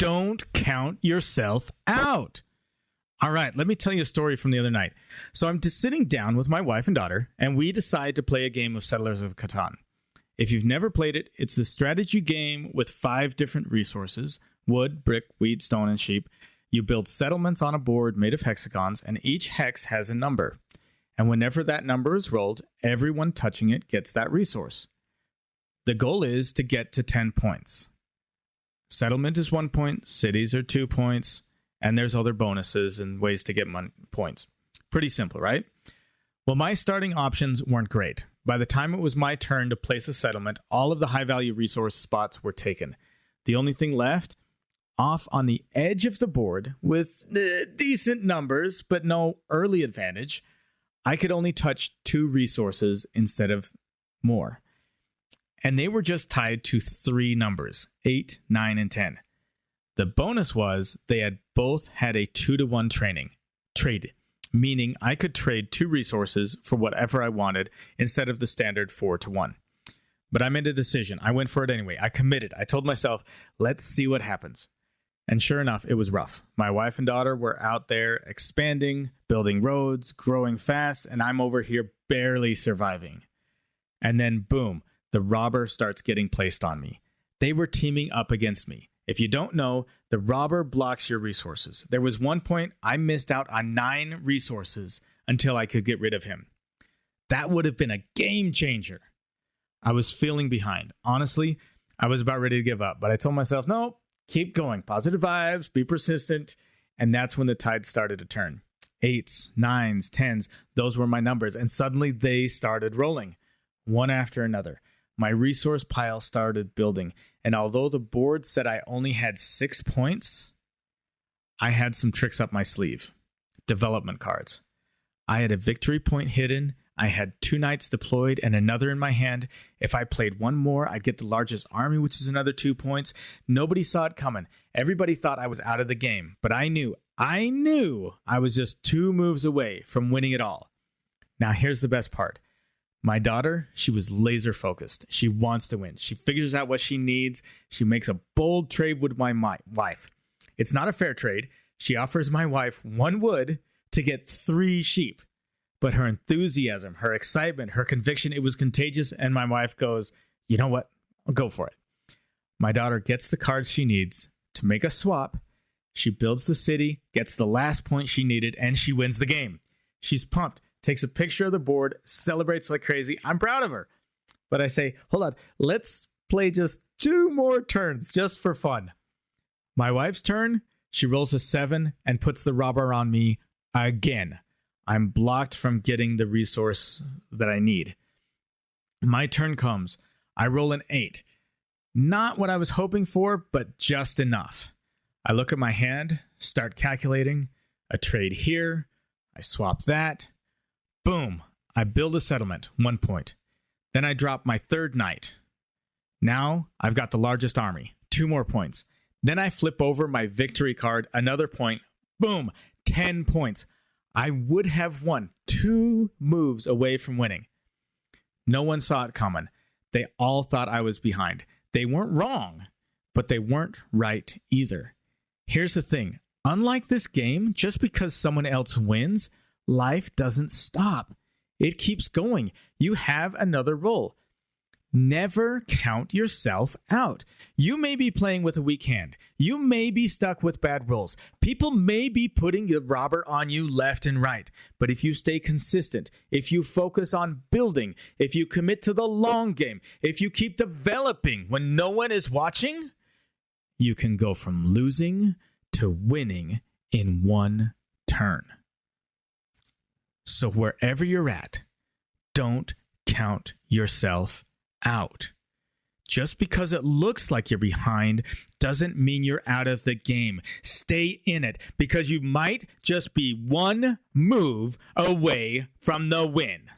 Don't count yourself out. All right, let me tell you a story from the other night. So I'm just sitting down with my wife and daughter, and we decide to play a game of Settlers of Catan. If you've never played it, it's a strategy game with 5 different resources: wood, brick, wheat, stone, and sheep. You build settlements on a board made of hexagons, and each hex has a number. And whenever that number is rolled, everyone touching it gets that resource. The goal is to get to 10 points. Settlement is 1 point, cities are 2 points, and there's other bonuses and ways to get points. Pretty simple, right? Well, my starting options weren't great. By the time it was my turn to place a settlement, all of the high-value resource spots were taken. The only thing left, off on the edge of the board, with decent numbers, but no early advantage, I could only touch 2 resources instead of more. And they were just tied to 3 numbers, 8, 9, and 10. The bonus was they had both had a 2-to-1 trade, meaning I could trade 2 resources for whatever I wanted instead of the standard 4-to-1. But I made a decision. I went for it anyway. I committed. I told myself, let's see what happens. And sure enough, it was rough. My wife and daughter were out there expanding, building roads, growing fast, and I'm over here barely surviving. And then boom, the robber starts getting placed on me. They were teaming up against me. If you don't know, the robber blocks your resources. There was one point I missed out on 9 resources until I could get rid of him. That would have been a game changer. I was feeling behind. Honestly, I was about ready to give up, but I told myself, no, keep going. Positive vibes, be persistent. And that's when the tide started to turn. 8s, 9s, 10s, those were my numbers. And suddenly they started rolling, one after another. My resource pile started building, and although the board said I only had 6 points, I had some tricks up my sleeve. Development cards. I had a victory point hidden, I had 2 knights deployed and another in my hand. If I played one more, I'd get the largest army, which is another 2 points. Nobody saw it coming. Everybody thought I was out of the game, but I knew I was just 2 moves away from winning it all. Now here's the best part. My daughter, she was laser focused. She wants to win. She figures out what she needs. She makes a bold trade with my wife. It's not a fair trade. She offers my wife 1 wood to get 3 sheep. But her enthusiasm, her excitement, her conviction, it was contagious. And my wife goes, you know what? I'll go for it. My daughter gets the cards she needs to make a swap. She builds the city, gets the last point she needed, and she wins the game. She's pumped. Takes a picture of the board, celebrates like crazy. I'm proud of her. But I say, hold on, let's play just 2 more turns just for fun. My wife's turn, she rolls a 7 and puts the robber on me again. I'm blocked from getting the resource that I need. My turn comes. I roll an 8. Not what I was hoping for, but just enough. I look at my hand, start calculating. A trade here. I swap that. Boom, I build a settlement, 1 point. Then I drop my 3rd knight. Now I've got the largest army, 2 more points. Then I flip over my victory card, another point. Boom, 10 points. I would have won 2 moves away from winning. No one saw it coming. They all thought I was behind. They weren't wrong, but they weren't right either. Here's the thing. Unlike this game, just because someone else wins, life doesn't stop. It keeps going. You have another roll. Never count yourself out. You may be playing with a weak hand. You may be stuck with bad rolls. People may be putting the robber on you left and right. But if you stay consistent, if you focus on building, if you commit to the long game, if you keep developing when no one is watching, you can go from losing to winning in 1 turn. So wherever you're at, don't count yourself out. Just because it looks like you're behind doesn't mean you're out of the game. Stay in it because you might just be 1 move away from the win.